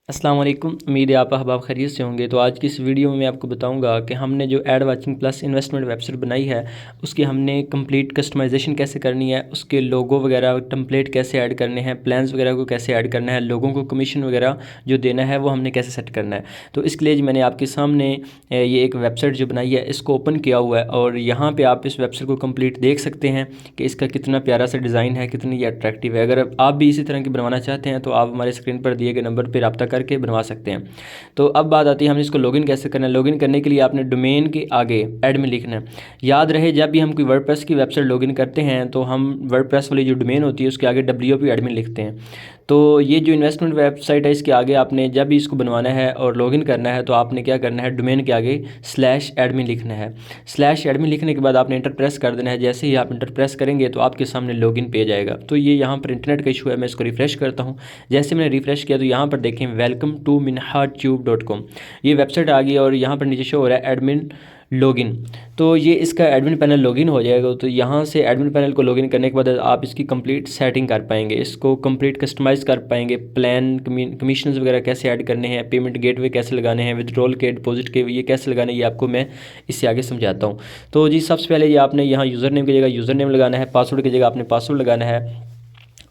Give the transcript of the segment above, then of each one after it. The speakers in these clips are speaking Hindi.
अस्सलाम वालेकुम। उम्मीद है आप अहबाब खैरियत से होंगे। तो आज की इस वीडियो में मैं आपको बताऊंगा कि हमने जो ad watching plus investment website बनाई है उसकी हमने कंप्लीट कस्टमाइजेशन कैसे करनी है, उसके लोगो वगैरह टेम्पलेट कैसे ऐड करने हैं, प्लान्स वगैरह को कैसे ऐड करना है, लोगों को कमीशन वगैरह जो देना है वो हमने कैसे सेट करना है। तो इसके लिए मैंने आपके सामने ये एक वेबसाइट जो बनाई है इसको ओपन किया हुआ है और यहाँ पर आप इस वेबसाइट को कम्प्लीट देख सकते हैं कि इसका कितना प्यारा सा डिज़ाइन है, कितनी ये अट्रैक्टिव है। अगर आप भी इसी तरह की बनवाना चाहते हैं तो आप हमारे स्क्रीन पर दिए गए नंबर पर रब्ता करके बनवा सकते हैं। तो अब बात आती है हमने इसको लॉगिन कैसे करना है। लॉगिन करने के लिए आपने डोमेन के आगे एडमिन लिखना है। याद रहे जब भी हम कोई वर्डप्रेस की वेबसाइट लॉगिन करते हैं तो हम वर्डप्रेस वाली जो डोमेन होती है उसके आगे WP एडमिन लिखते हैं। तो ये जो इन्वेस्टमेंट वेबसाइट है इसके आगे आपने जब भी इसको बनवाना है और लॉगिन करना है तो आपने क्या करना है, डोमेन के आगे /admin लिखना है। /admin लिखने के बाद आपने इंटर प्रेस कर देना है। जैसे ही आप इंटर प्रेस करेंगे तो आपके सामने लॉगिन पेज आएगा। तो ये यहाँ पर इंटरनेट का इशू है, मैं इसको रिफ़्रेश करता हूँ। जैसे मैंने रिफ़्रेश किया तो यहाँ पर देखें वेलकम टू minhartube.com ये वेबसाइट आ गई और यहाँ पर नीचे शो हो रहा है एडमिन लॉगिन। तो ये इसका एडमिन पैनल लॉगिन हो जाएगा। तो यहाँ से एडमिन पैनल को लॉगिन करने के बाद आप इसकी कंप्लीट सेटिंग कर पाएंगे, इसको कंप्लीट कस्टमाइज़ कर पाएंगे। प्लान कमीशंस वगैरह कैसे ऐड करने हैं, पेमेंट गेटवे कैसे लगाने हैं, विड्रॉल के डिपॉजिट के ये कैसे लगाने हैं, ये आपको मैं इससे आगे समझाता हूँ। तो जी सबसे पहले ये आपने यहाँ यूज़र नेम की जगह यूज़र नेम लगाना है, पासवर्ड की जगह आपने पासवर्ड लगाना है।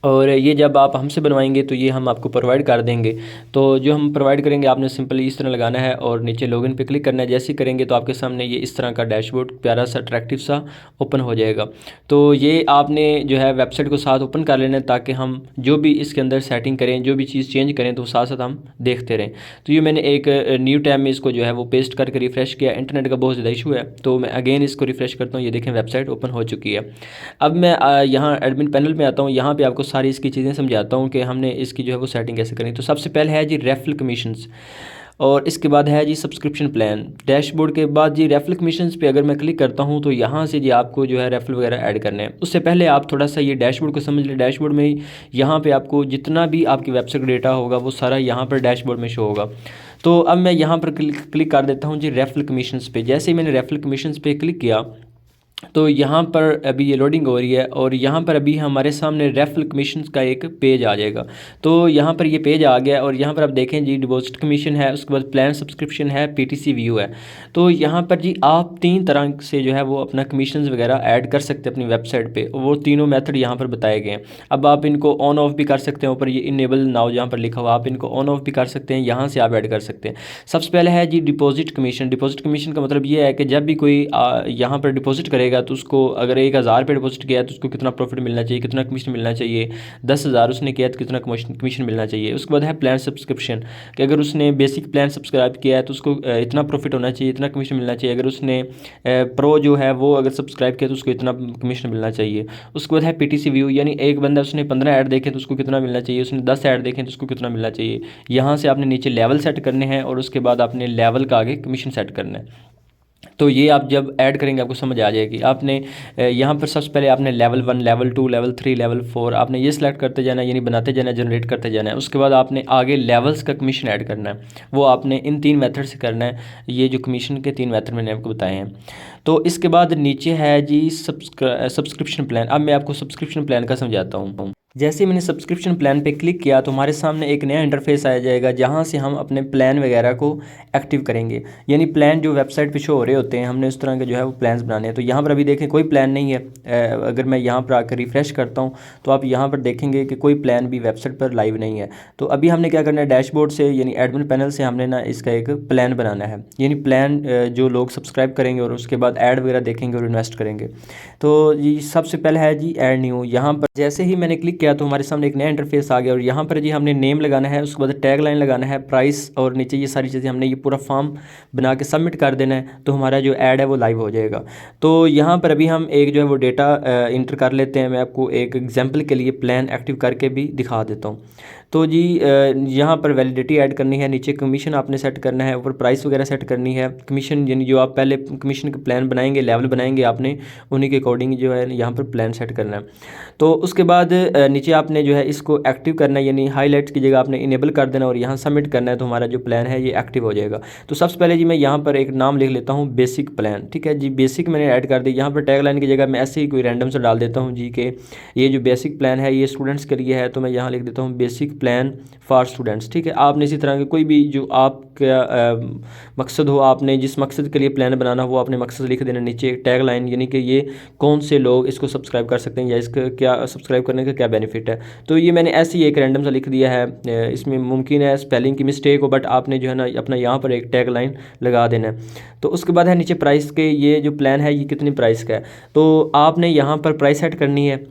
और ये जब आप हमसे बनवाएंगे तो ये हम आपको प्रोवाइड कर देंगे। तो जो हम प्रोवाइड करेंगे आपने सिंपली इस तरह लगाना है और नीचे लॉगिन पे क्लिक करना है। जैसे ही करेंगे तो आपके सामने ये इस तरह का डैशबोर्ड प्यारा सा अट्रैक्टिव सा ओपन हो जाएगा। तो ये आपने जो है वेबसाइट को साथ ओपन कर लेना है ताकि हम जो भी इसके अंदर सेटिंग करें, जो भी चीज़ चेंज करें तो साथ साथ हम देखते रहें। तो ये मैंने एक न्यू टैब में इसको जो है वो पेस्ट करके रिफ़्रेश किया। इंटरनेट का बहुत ज़्यादा इशू है तो मैं अगेन इसको रिफ़्रेश करता हूँ। ये देखें वेबसाइट ओपन हो चुकी है। अब मैं यहाँ एडमिन पैनल में आता हूँ। यहाँ पे आपको सारी इसकी चीज़ें समझाता हूँ कि हमने इसकी जो है वो सेटिंग कैसे करनी। तो सबसे पहले है जी रेफरल कमीशंस और इसके बाद है जी सब्सक्रिप्शन प्लान। डैशबोर्ड के बाद जी रेफरल कमीशंस पे अगर मैं क्लिक करता हूँ तो यहाँ से जी आपको जो है रेफरल वगैरह ऐड करने हैं। उससे पहले आप थोड़ा सा ये डैशबोर्ड को समझ लें। डैशबोर्ड में ही यहाँ पे आपको जितना भी आपकी वेबसाइट का डेटा होगा वो सारा यहाँ पर डैशबोर्ड में शो होगा। तो अब मैं यहाँ पर क्लिक कर देता हूँ जी रेफरल कमीशंस पे। जैसे ही मैंने रेफरल कमीशंस पे क्लिक किया तो यहाँ पर अभी ये लोडिंग हो रही है और यहाँ पर अभी हमारे सामने रेफरल कमीशंस का एक पेज आ जाएगा। तो यहाँ पर ये पेज आ गया और यहाँ पर आप देखें जी डिपॉजिट कमीशन है, उसके बाद प्लान सब्सक्रिप्शन है, PTC व्यू है। तो यहाँ पर जी आप 3 तरह से जो है वो अपना कमीशंस वगैरह ऐड कर सकते हैं अपनी वेबसाइट पे। वो तीनों मेथड यहाँ पर बताए गए हैं। अब आप इनको ऑन ऑफ भी कर सकते हैं, ऊपर ये इनेबल नाउ जहाँ पर लिखा हुआ आप इनको ऑन ऑफ भी कर सकते हैं, यहाँ से आप ऐड कर सकते हैं। सबसे पहले है जी डिपॉजिट कमीशन। डिपॉजिट कमीशन का मतलब ये है कि जब भी कोई यहाँ पर डिपॉजिट करेगा तो उसको अगर 1000 रुपये डिपॉजिट किया है तो उसको कितना प्रॉफिट मिलना चाहिए, कितना कमीशन मिलना चाहिए। 10,000 उसने किया तो कितना कमीशन मिलना चाहिए। उसके बाद है प्लान सब्सक्रिप्शन कि अगर उसने बेसिक प्लान सब्सक्राइब किया है तो उसको इतना प्रॉफिट होना चाहिए, इतना कमीशन मिलना चाहिए। अगर उसने प्रो जो है वो अगर सब्सक्राइब किया तो उसको इतना कमीशन मिलना चाहिए। उसके बाद है PTC व्यू, यानी एक बंदा उसने 15 ऐड देखे तो उसको कितना मिलना चाहिए, उसने 10 ऐड देखे तो उसको कितना मिलना चाहिए। यहाँ से आपने नीचे लेवल सेट करने हैं और उसके बाद आपने लेवल का आगे कमीशन सेट करना है। तो ये आप जब ऐड करेंगे आपको समझ आ जाएगी। आपने यहाँ पर सबसे पहले आपने लेवल 1, लेवल 2, लेवल 3, लेवल 4 आपने ये सिलेक्ट करते जाना है, यानी बनाते जाना है, जनरेट करते जाना है। उसके बाद आपने आगे लेवल्स का कमीशन ऐड करना है। वो आपने इन 3 मेथड से करना है। ये जो कमीशन के 3 मेथड मैंने आपको बताए हैं। तो इसके बाद नीचे है जी सब्सक्रिप्शन प्लान। अब मैं आपको सब्सक्रिप्शन प्लान का समझाता हूँ। जैसे ही मैंने सब्सक्रिप्शन प्लान पे क्लिक किया तो हमारे सामने एक नया इंटरफेस आ जाएगा जहाँ से हम अपने प्लान वगैरह को एक्टिव करेंगे। यानी प्लान जो वेबसाइट पे शो हो रहे होते हैं हमने उस तरह के जो है वो प्लान्स बनाने हैं। तो यहाँ पर अभी देखें कोई प्लान नहीं है। अगर मैं यहाँ पर आकर रिफ़्रेश करता हूँ तो आप यहाँ पर देखेंगे कि कोई प्लान भी वेबसाइट पर लाइव नहीं है। तो अभी हमने क्या करना है, डैशबोर्ड से यानी एडमिन पैनल से हमने ना इसका एक प्लान बनाना है। यानी प्लान जो लोग सब्सक्राइब करेंगे और उसके बाद ऐड वगैरह देखेंगे और इन्वेस्ट करेंगे। तो ये सबसे पहले है जी ऐड न्यू। यहाँ पर जैसे ही मैंने क्लिक किया तो हमारे सामने एक नया इंटरफेस आ गया और यहाँ पर जी हमने नेम लगाना है, उसके बाद टैग लाइन लगाना है, प्राइस और नीचे ये सारी चीज़ें हमने ये पूरा फॉर्म बना के सबमिट कर देना है। तो हमारा जो ऐड है वो लाइव हो जाएगा। तो यहाँ पर अभी हम एक जो है वो डेटा इंटर कर लेते हैं। मैं आपको एक एग्जाम्पल के लिए प्लान एक्टिव करके भी दिखा देता हूँ। तो जी यहाँ पर वैलिडिटी ऐड करनी है, नीचे कमीशन आपने सेट करना है, ऊपर प्राइस वगैरह सेट करनी है। कमीशन यानी जो आप पहले कमीशन का प्लान बनाएंगे, लेवल बनाएंगे आपने उन्हीं के अकॉर्डिंग जो है यहाँ पर प्लान सेट करना है। तो उसके बाद नीचे आपने जो है इसको एक्टिव करना है, यानी हाईलाइट्स की जगह आपने इनेबल कर देना और यहाँ सबमिट करना है। तो हमारा जो प्लान है ये एक्टिव हो जाएगा। तो सबसे पहले जी मैं यहाँ पर एक नाम लिख लेता हूँ बेसिक प्लान। ठीक है जी, बेसिक मैंने ऐड कर दी। यहाँ पर टैग लाइन की जगह मैं ऐसे ही कोई रैंडम से डाल देता हूँ जी के ये जो बेसिक प्लान है ये स्टूडेंट्स के लिए है। तो मैं यहाँ लिख देता हूँ बेसिक प्लान फॉर स्टूडेंट्स। ठीक है, आपने इसी तरह के कोई भी जो आपका मकसद हो, आपने जिस मकसद के लिए प्लान बनाना हो वो आपने मकसद लिख देना नीचे टैग लाइन, यानी कि ये कौन से लोग इसको सब्सक्राइब कर सकते हैं या इसका क्या सब्सक्राइब करने का क्या बेनिफिट है। तो ये मैंने ऐसे ही एक रैंडम सा लिख दिया है, इसमें मुमकिन है स्पेलिंग की मिस्टेक हो, बट आपने जो है ना अपना यहाँ पर एक टैग लाइन लगा देना है। तो उसके बाद है नीचे प्राइस के, ये जो प्लान है ये कितनी प्राइस का है, तो आपने यहाँ पर प्राइस सेट करनी है।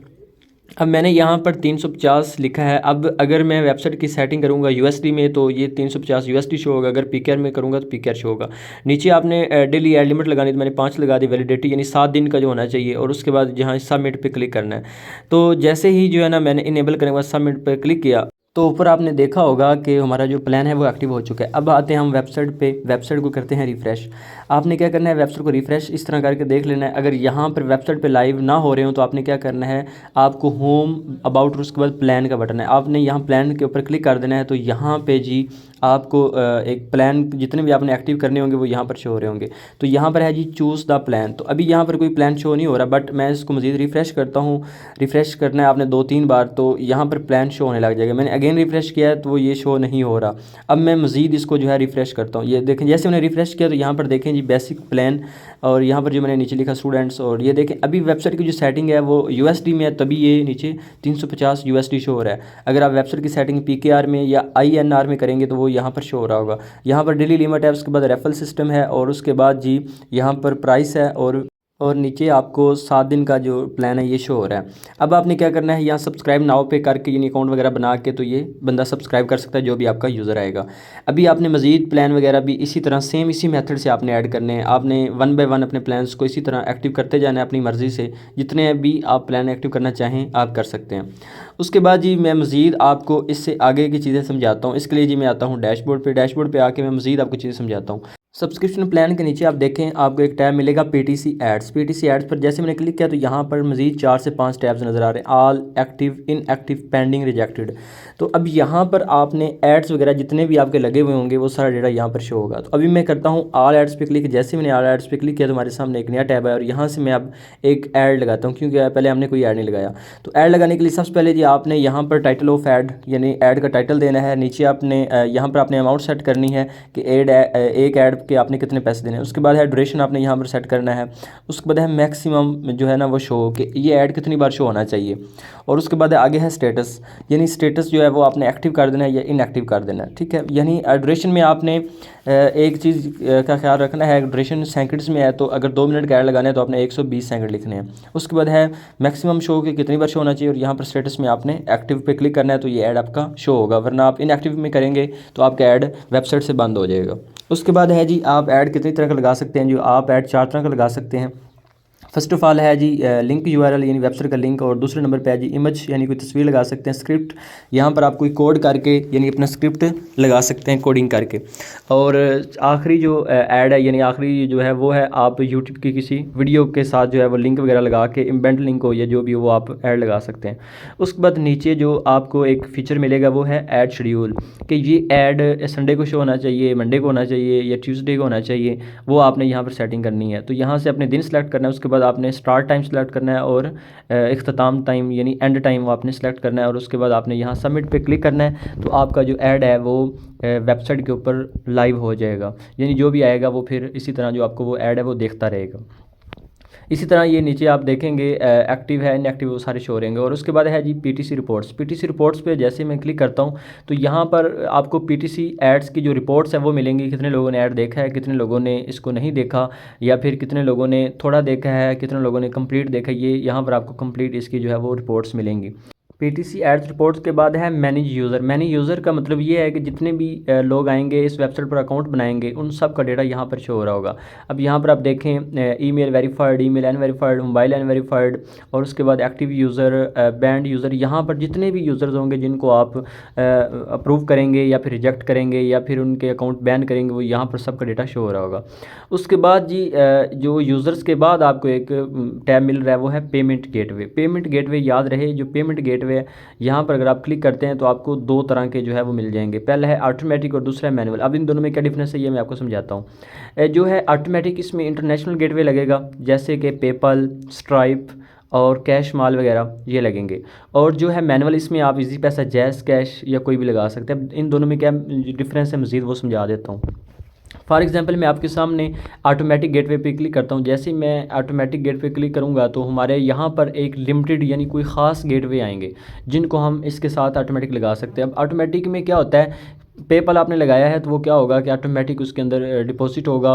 अब मैंने यहाँ पर 350 लिखा है। अब अगर मैं वेबसाइट की सेटिंग करूँगा यूएसडी में तो ये 350 यूएसडी शो होगा, अगर पीकेआर में करूँगा तो पीकेआर शो होगा। नीचे आपने डेली एड लिमिट लगानी, तो मैंने 5 लगा दी, वैलिडिटी यानी 7 दिन का जो होना चाहिए, और उसके बाद जहाँ सबमिट पे क्लिक करना है। तो जैसे ही जो है ना मैंने इनेबल करने के बाद सबमिट पे क्लिक किया तो ऊपर आपने देखा होगा कि हमारा जो प्लान है वो एक्टिव हो चुका है। अब आते हैं हम वेबसाइट पे, वेबसाइट को करते हैं रिफ़्रेश। आपने क्या करना है, वेबसाइट को रिफ़्रेश इस तरह करके देख लेना है। अगर यहाँ पर वेबसाइट पे लाइव ना हो रहे हो तो आपने क्या करना है, आपको होम अबाउट और उसके बाद प्लान का बटन है, आपने यहाँ प्लान के ऊपर क्लिक कर देना है। तो यहाँ पे जी आपको एक प्लान जितने भी आपने एक्टिव करने होंगे वो यहाँ पर शो हो रहे होंगे। तो यहाँ पर है जी चूज़ द प्लान, तो अभी यहाँ पर कोई प्लान शो नहीं हो रहा, बट मैं इसको मज़ीद रिफ़्रेश करता हूँ। रिफ़्रेश करना है आपने 2-3 बार, तो यहाँ पर प्लान शो होने लग जाएगा। मैंने अगेन रिफ़्रेश किया है तो वो ये शो नहीं हो रहा। अब मैं मज़ीद इसको जो है रिफ़्रेश करता हूँ, ये देखें जैसे मैंने रिफ़्रेश किया तो यहाँ पर देखें जी बेसिक प्लान, और यहाँ पर जो मैंने नीचे लिखा स्टूडेंट्स, और ये देखें अभी वेबसाइट की जो सेटिंग है वो यूएसडी में है, तभी ये नीचे 350 यूएसडी शो हो रहा है। अगर आप वेबसाइट की सेटिंग पीकेआर में या आईएनआर में करेंगे तो वो यहाँ पर शो हो रहा होगा। यहाँ पर डेली लिमिट है, उसके बाद रेफरल सिस्टम है, और उसके बाद जी यहाँ पर प्राइस है, और नीचे आपको 7 दिन का जो प्लान है ये शो हो रहा है। अब आपने क्या करना है, यहाँ सब्सक्राइब नाउ पे करके यानी अकाउंट वगैरह बना के तो ये बंदा सब्सक्राइब कर सकता है जो भी आपका यूज़र आएगा। अभी आपने मज़ीद प्लान वगैरह भी इसी तरह सेम इसी मेथड से आपने ऐड करने हैं। आपने 1 बाय 1 अपने प्लान्स को इसी तरह एक्टिव करते जाना है अपनी मर्ज़ी से, जितने भी आप प्लान एक्टिव करना चाहें आप कर सकते हैं। उसके बाद जी मैं मज़ीद आपको इससे आगे की चीज़ें समझाता हूँ। इसके लिए जी मैं आता हूँ डैशबोर्ड पे, डैशबोर्ड पे आके मैं मज़ीद आपको चीज़ें समझाता हूँ। सब्सक्रिप्शन प्लान के नीचे आप देखें आपको एक टैब मिलेगा पीटीसी एड्स। पीटीसी एड्स पर जैसे मैंने क्लिक किया तो यहाँ पर मज़ीद 4 से 5 टैब्स नज़र आ रहे हैं, all, active, inactive, pending, rejected. तो अब यहाँ पर आपने एड्स वगैरह जितने भी आपके लगे हुए होंगे वो सारा डेटा यहाँ पर शो होगा। तो अभी मैं करता हूँ ऑल एड्स पे क्लिक। जैसे मैंने ऑल एड्स पे क्लिक किया तो हमारे सामने एक नया टैब है, और यहाँ से मैं अब एक ऐड लगाता हूँ, क्योंकि पहले हमने कोई ऐड नहीं लगाया। तो ऐड लगाने के लिए सबसे पहले जी आपने यहाँ पर टाइटल ऑफ ऐड यानी ऐड का टाइटल देना है। नीचे आपने यहाँ पर आपने अमाउंट सेट करनी है कि एक ऐड के आपने कितने पैसे देने हैं। उसके बाद है ड्यूरेशन आपने यहाँ पर सेट करना है। उसके बाद है मैक्सिमम जो है ना वो शो कि ये ऐड कितनी बार शो होना चाहिए। और उसके बाद आगे है स्टेटस, यानी स्टेटस जो है वो आपने एक्टिव कर देना है या इनएक्टिव कर देना है। ठीक है, यानी ड्यूरेशन में आपने एक चीज़ का ख्याल रखना है, ड्यूरेशन सेकंड्स में है तो अगर 2 मिनट का ऐड लगाना है तो आपने 120 सेकंड लिखने हैं। उसके बाद है मैक्सिमम शो कि कितनी बार शो होना चाहिए, और यहाँ पर स्टेटस में आपने एक्टिव पे क्लिक करना है तो ये ऐड आपका शो होगा, वरना आप इनएक्टिव में करेंगे तो आपका ऐड वेबसाइट से बंद हो जाएगा। उसके बाद है जी आप ऐड कितनी तरह का लगा सकते हैं, जो आप ऐड 4 तरह का लगा सकते हैं। फर्स्ट ऑफ ऑल है जी लिंक यूआरएल यानी वेबसाइट का लिंक, और दूसरे नंबर पे है जी इमेज यानी कोई तस्वीर लगा सकते हैं। स्क्रिप्ट, यहाँ पर आप कोई कोड करके यानी अपना स्क्रिप्ट लगा सकते हैं कोडिंग करके। और आखिरी जो ऐड है यानी आखिरी जो है वो है आप यूट्यूब की किसी वीडियो के साथ जो है वो लिंक वगैरह लगा के इम्बेड लिंक हो या जो भी हो वो आप ऐड लगा सकते हैं। उसके बाद नीचे जो आपको एक फ़ीचर मिलेगा वो है ऐड शेड्यूल, कि ये ऐड संडे को शो होना चाहिए, मंडे को होना चाहिए या ट्यूसडे को होना चाहिए, वो आपने यहाँ पर सेटिंग करनी है। तो यहाँ से अपने दिन सेलेक्ट करना है, उसके बाद आपने स्टार्ट टाइम सेलेक्ट करना है और इख्तिताम टाइम यानी एंड टाइम आपने सेलेक्ट करना है, और उसके बाद आपने यहाँ सबमिट पे क्लिक करना है। तो आपका जो ऐड है वो वेबसाइट के ऊपर लाइव हो जाएगा, यानी जो भी आएगा वो फिर इसी तरह जो आपको वो ऐड है वो देखता रहेगा। इसी तरह ये नीचे आप देखेंगे एक्टिव है इनएक्टिव वो सारे शो रहेंगे। और उसके बाद है जी पीटीसी रिपोर्ट्स। पीटीसी रिपोर्ट्स पे जैसे मैं क्लिक करता हूँ तो यहाँ पर आपको पीटीसी एड्स की जो रिपोर्ट्स है वो मिलेंगी, कितने लोगों ने ऐड देखा है, कितने लोगों ने इसको नहीं देखा, या फिर कितने लोगों ने थोड़ा देखा है, कितने लोगों ने कंप्लीट देखा। ये यहाँ पर आपको कंप्लीट इसकी जो है वो रिपोर्ट्स मिलेंगी। पीटीसी एड्स रिपोर्ट्स के बाद है मैनेज यूज़र। मैनेज यूज़र का मतलब ये है कि जितने भी लोग आएंगे इस वेबसाइट पर अकाउंट बनाएंगे उन सब का डेटा यहाँ पर शो हो रहा होगा। अब यहाँ पर आप देखें email verified, email unverified, mobile unverified, और उसके बाद एक्टिव यूज़र, बैंड यूज़र, यहाँ पर जितने भी यूज़र्स होंगे जिनको आप अप्रूव करेंगे या फिर रिजेक्ट करेंगे या फिर उनके अकाउंट बैन करेंगे वो यहाँ पर सबका डेटा शो हो रहा होगा। उसके बाद जी जो यूज़र्स के बाद आपको एक टैब मिल रहा है वो है पेमेंट गेटवे। पेमेंट गेटवे याद रहे, जो पेमेंट गेटवे यहाँ पर अगर आप क्लिक करते हैं तो आपको 2 तरह के जो है वो मिल जाएंगे। पहला है ऑटोमेटिक और दूसरा है मैनुअल। अब इन दोनों में क्या डिफरेंस है ये मैं आपको समझाता हूँ। जो है ऑटोमेटिक इसमें इंटरनेशनल गेटवे लगेगा जैसे कि पेपल, स्ट्राइप और कैश माल वगैरह ये लगेंगे। और जो है मैनुअल, इसमें आप इजी पैसा, जैज़ कैश या कोई भी लगा सकते हैं। इन दोनों में क्या डिफरेंस है मज़ीद वो समझा देता हूँ। फॉर एग्जांपल मैं आपके सामने ऑटोमेटिक गेटवे पे क्लिक करता हूँ। जैसे ही मैं ऑटोमेटिक गेटवे क्लिक करूँगा तो हमारे यहाँ पर एक लिमिटेड यानी कोई ख़ास गेटवे आएंगे जिनको हम इसके साथ ऑटोमेटिक लगा सकते हैं। अब ऑटोमेटिक में क्या होता है, पेपल आपने लगाया है तो वो क्या होगा कि ऑटोमेटिक उसके अंदर डिपॉजिट होगा,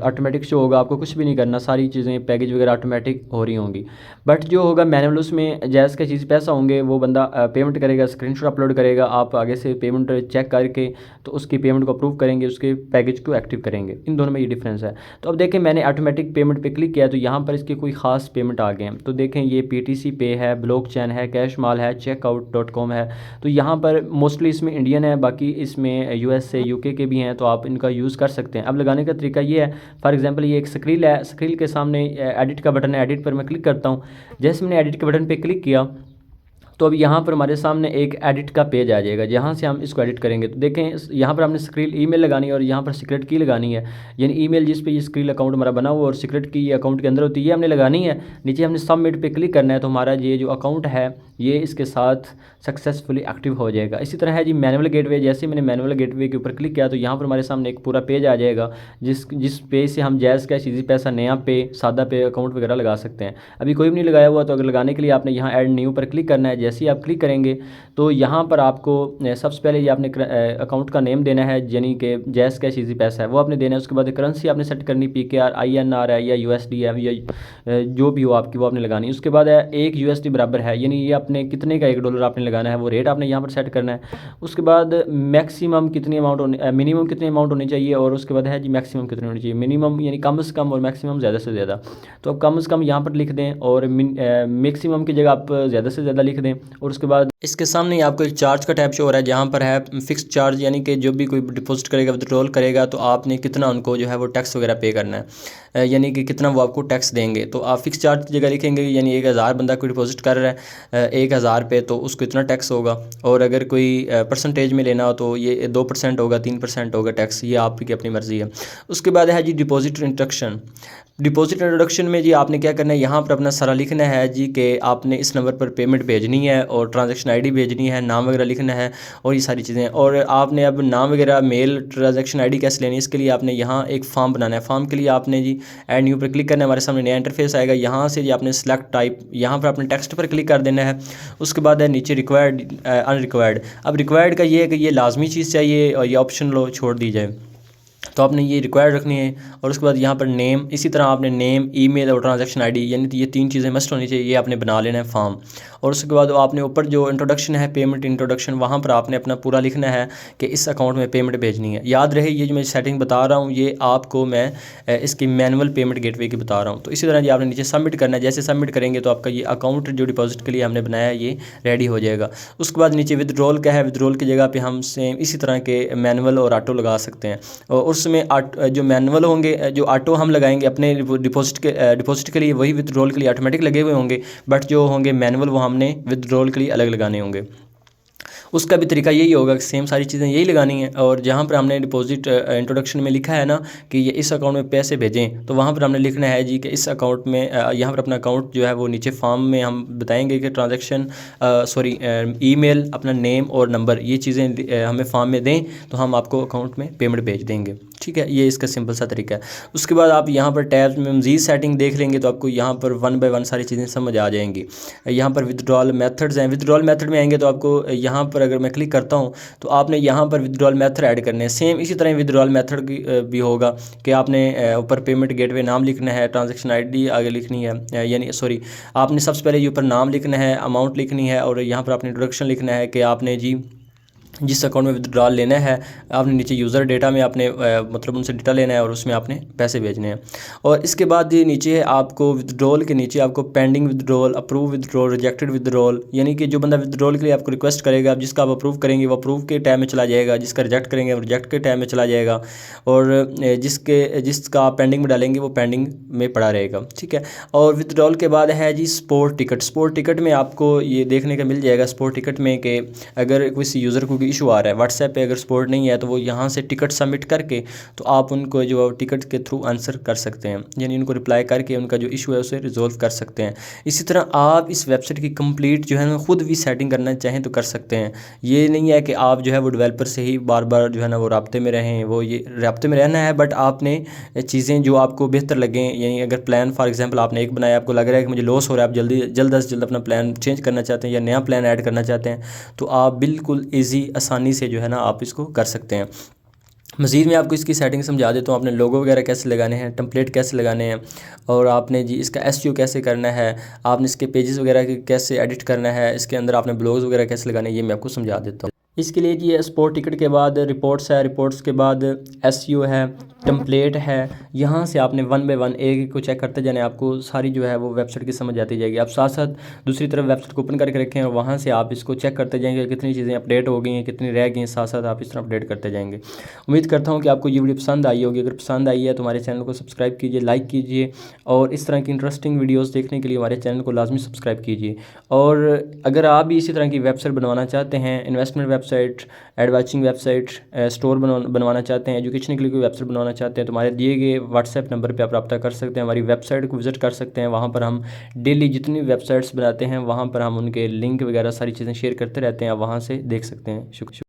ऑटोमेटिक शो होगा, आपको कुछ भी नहीं करना, सारी चीज़ें पैकेज वगैरह ऑटोमेटिक हो रही होंगी। बट जो होगा मैनुअल, उसमें जैज़ के चीज़ पैसा होंगे, वो बंदा पेमेंट करेगा, स्क्रीनशॉट अपलोड करेगा, आप आगे से पेमेंट चेक करके तो उसकी पेमेंट को अप्रूव करेंगे, उसके पैकेज को एक्टिव करेंगे। इन दोनों में ये डिफरेंस है। तो अब देखें मैंने ऑटोमेटिक पेमेंट पे क्लिक किया तो यहाँ पर इसके कोई ख़ास पेमेंट आ गए हैं। तो देखें ये PTC पे है, ब्लॉकचेन है, कैश माल है, checkout.com है। तो यहाँ पर मोस्टली इसमें इंडियन है, बाकी इसमें US से UK के भी हैं, तो आप इनका यूज़ कर सकते हैं। अब लगाने का तरीका ये है, फॉर एग्जांपल ये एक स्क्रील है, स्क्रील के सामने एडिट का बटन है, एडिट पर मैं क्लिक करता हूँ। जैसे मैंने एडिट के बटन पे क्लिक किया तो अब यहाँ पर हमारे सामने एक एडिट का पेज आ जाएगा जहाँ से हम इसको एडिट करेंगे। तो देखें यहाँ पर हमने स्क्रील ईमेल लगानी है और यहाँ पर सीक्रेट की लगानी है, यानी ईमेल जिस पे ये स्क्रील अकाउंट हमारा बना हुआ और सीक्रेट की ये अकाउंट के अंदर होती है, ये हमने लगानी है। नीचे हमने सबमिट पे क्लिक करना है तो हमारा ये जो अकाउंट है ये इसके साथ सक्सेसफुली एक्टिव हो जाएगा। इसी तरह है जी मैनुअल गेटवे। जैसे मैंने मैनुअल गेटवे के ऊपर क्लिक किया तो यहाँ पर हमारे सामने एक पूरा पेज आ जाएगा जिस पेज से हम जैज़ कैश, इजी पैसा, नया पे, सादा पे अकाउंट वगैरह लगा सकते हैं। अभी कोई भी नहीं लगाया हुआ तो अगर लगाने के लिए आपने यहाँ ऐड न्यू पर क्लिक करना है। जैसे ही आप क्लिक करेंगे तो यहाँ पर आपको सबसे पहले ये आपने अकाउंट का नेम देना है, यानी कि जैज़ कैश इजी पैसा है वो आपने देना है। उसके बाद करेंसी आपने सेट करनी, PKR, INR है या USD है या जो भी हो आपकी, वो आपने लगानी। उसके बाद है 1 USD बराबर है, यानी ये आपने कितने का $1 आपने लगाना है वो रेट आपने यहाँ पर सेट करना है। उसके बाद मैक्सिमम कितनी अमाउंट होनी, मिनिमम कितनी अमाउंट होनी चाहिए, और उसके बाद है जी मैक्सिमम कितनी होनी चाहिए। मिनिमम यानी कम से कम और मैक्सिमम ज़्यादा से ज़्यादा। तो अब कम से कम यहाँ पर लिख दें और मैक्सिमम की जगह आप ज़्यादा से ज़्यादा लिख दें। और उसके बाद इसके सामने ही आपको एक चार्ज का टैब शो हो रहा है जहाँ पर है फिक्स चार्ज, यानी कि जो भी कोई डिपॉजिट करेगा, विड्रॉल करेगा तो आपने कितना उनको जो है वो टैक्स वगैरह पे करना है, यानी कि कितना वो आपको टैक्स देंगे। तो आप फिक्स चार्ज की जगह लिखेंगे, यानी 1000 बंदा कोई डिपॉजिट कर रहा है 1000 पे तो उसको इतना टैक्स होगा। और अगर कोई परसेंटेज में लेना हो तो ये 2% होगा, 3% होगा टैक्स, ये आपकी अपनी मर्ज़ी है। उसके बाद है जी डिपॉजिट इंस्ट्रक्शन। डिपॉजिट इंट्रोडक्शन में जी आपने क्या करना है, यहाँ पर अपना सारा लिखना है जी कि आपने इस नंबर पर पेमेंट भेजनी है और ट्रांजैक्शन आईडी भेजनी है, नाम वगैरह लिखना है और ये सारी चीज़ें। और आपने अब नाम वगैरह, मेल, ट्रांजैक्शन आईडी कैसे लेनी है, इसके लिए आपने यहाँ एक फॉर्म बनाना है। फॉर्म के लिए आपने जी ऐड न्यू पर क्लिक करना है, हमारे सामने नया इंटरफेस आएगा। यहाँ से जी आपने सेलेक्ट टाइप, यहाँ पर आपने टेक्स्ट पर क्लिक कर देना है। उसके बाद है नीचे रिक्वायर्ड, अनरिक्वायर्ड। अब रिक्वायर्ड का ये है कि ये लाजमी चीज़ चाहिए और ये ऑप्शनल छोड़ दी जाए, तो आपने ये रिक्वायर्ड रखनी है। और उसके बाद यहाँ पर नेम, इसी तरह आपने नेम, ईमेल और ट्रांजैक्शन आईडी, यानी ये 3 चीज़ें मस्ट होनी चाहिए, ये आपने बना लेना है फॉर्म। और उसके बाद आपने ऊपर जो इंट्रोडक्शन है, पेमेंट इंट्रोडक्शन, वहाँ पर आपने अपना पूरा लिखना है कि इस अकाउंट में पेमेंट भेजनी है। याद रहे ये जो मैं सेटिंग बता रहा हूँ ये आपको मैं इसकी मैनुअल पेमेंट गेटवे की बता रहा हूँ। तो इसी तरह जी आपने नीचे सबमिट करना है। जैसे सबमिट करेंगे तो आपका ये अकाउंट जो डिपॉजिट के लिए हमने बनाया है ये रेडी हो जाएगा। उसके बाद नीचे विदड्रॉल का है, विदड्रॉल की जगह पर हम सेम इसी तरह के मैनुअल और ऑटो लगा सकते हैं। और उसमें जो मैनुअल होंगे, जो ऑटो हम लगाएंगे अपने डिपॉजिट के लिए, वही विदड्रॉल के लिए ऑटोमेटिक लगे हुए होंगे। बट जो होंगे मैनुअल वो हमने विदड्रॉल के लिए अलग लगाने होंगे। उसका भी तरीका यही होगा कि सेम सारी चीज़ें यही लगानी है। और जहाँ पर हमने डिपॉजिट इंट्रोडक्शन में लिखा है ना कि ये इस अकाउंट में पैसे भेजें, तो वहाँ पर हमने लिखना है जी कि इस अकाउंट में, यहाँ पर अपना अकाउंट जो है वो नीचे फॉर्म में हम बताएंगे कि ट्रांजैक्शन ईमेल, अपना नेम और नंबर, ये चीज़ें हमें फॉर्म में दें तो हम आपको अकाउंट में पेमेंट भेज देंगे। ठीक है, ये इसका सिंपल सा तरीका है। उसके बाद आप यहाँ पर टैब्स में मज़ीद सेटिंग देख लेंगे तो आपको यहाँ पर 1 बाय 1 सारी चीज़ें समझ आ जाएंगी। यहाँ पर विदड्रॉल मेथड्स हैं, विदड्रॉल मेथड में आएंगे तो आपको यहाँ पर अगर मैं क्लिक करता हूँ तो आपने यहाँ पर विदड्रॉल मेथड ऐड करने हैं। सेम इसी तरह विदड्रॉल मेथड भी होगा कि आपने ऊपर पेमेंट गेटवे नाम लिखना है, ट्रांजैक्शन आईडी आगे लिखनी है, यानी आपने सबसे पहले ये ऊपर नाम लिखना है, अमाउंट लिखनी है और यहाँ पर आपने इंट्रोडक्शन लिखना है कि आपने जी जिस अकाउंट में विदड्रॉल लेना है, आपने नीचे यूज़र डेटा में आपने मतलब उनसे डेटा लेना है और उसमें आपने पैसे भेजने हैं। और इसके बाद ये नीचे है आपको विदड्रॉल के नीचे आपको pending withdrawal, approve withdrawal, rejected withdrawal, यानी कि जो बंदा विदड्रॉल के लिए आपको रिक्वेस्ट करेगा, अब जिसका आप अप्रूव करेंगे वो अप्रूव के टाइम में चला जाएगा, जिसका रिजेक्ट करेंगे वो रिजेक्ट के टाइम में चला जाएगा, और जिसका आप पेंडिंग में डालेंगे वो पेंडिंग में पड़ा रहेगा। ठीक है। और विदड्रॉल के बाद है जी स्पोर्ट टिकट। स्पोर्ट टिकट में आपको ये देखने का मिल जाएगा स्पोर्ट टिकट में कि अगर किसी यूज़र को कोई इशू आ रहा है, व्हाट्सएप पे अगर सपोर्ट नहीं है तो वो यहाँ से टिकट सबमिट करके तो आप उनको जो टिकट के थ्रू आंसर कर सकते हैं, यानी उनको रिप्लाई करके उनका जो इशू है उसे रिजोल्व कर सकते हैं। इसी तरह आप इस वेबसाइट की कंप्लीट जो है ना खुद भी सेटिंग करना चाहें तो कर सकते हैं। ये नहीं है कि आप जो है वो डेवलपर से ही बार बार जो है ना वो राब्ते में रहें, वो ये राब्ते में रहना है, बट आपने चीज़ें जो आपको बेहतर लगें, यानी अगर प्लान फॉर एग्जांपल आपने एक बनाया, आपको लग रहा है कि मुझे लॉस हो रहा है, आप जल्द से जल्द अपना प्लान चेंज करना चाहते हैं या नया प्लान ऐड करना चाहते हैं, तो आप बिल्कुल ईजी आसानी से जो है ना आप इसको कर सकते हैं। मज़ीद मैं आपको इसकी सेटिंग समझा देता हूँ, आपने लोगो वगैरह कैसे लगाने हैं, टेम्पलेट कैसे लगाने हैं, और आपने जी इसका एसईओ कैसे करना है, आपने इसके पेजेस वगैरह कैसे एडिट करना है, इसके अंदर आपने ब्लॉग्स वगैरह कैसे लगाने हैं, ये मैं आपको समझा देता हूँ। इसके लिए जी स्पोर्ट टिकट के बाद रिपोर्ट्स है, रिपोर्ट्स के बाद एसईओ है, टेम्पलेट है, यहाँ से आपने वन बाय वन एक एक को चेक करते जाने, आपको सारी जो है वो वेबसाइट की समझ आती जाएगी। आप साथ साथ दूसरी तरफ वेबसाइट को ओपन करके रखें और वहाँ से आप इसको चेक करते जाएंगे कितनी चीज़ें अपडेट हो गई हैं, कितनी रह गई हैं, साथ साथ आप इस तरह अपडेट करते जाएंगे। उम्मीद करता हूँ कि आपको ये वीडियो पसंद आई होगी। अगर पसंद आई है तो हमारे चैनल को सब्सक्राइब कीजिए, लाइक कीजिए, और इस तरह की इंटरेस्टिंग वीडियोज़ देखने के लिए हमारे चैनल को लाजमी सब्सक्राइब कीजिए। और अगर आप भी इसी तरह की वेबसाइट बनवाना चाहते हैं, investment website, ad watching website, store बनवाना चाहते हैं, एजुकेशन के लिए कोई वेबसाइट बनवाना चाहते हैं, तो हमारे दिए गए व्हाट्सएप नंबर पे आप रब्ता कर सकते हैं, हमारी वेबसाइट को विज़िट कर सकते हैं। वहाँ पर हम डेली जितनी वेबसाइट्स बनाते हैं वहाँ पर हम उनके लिंक वगैरह सारी चीज़ें शेयर करते रहते हैं, आप वहाँ से देख सकते हैं। शुक्रिया।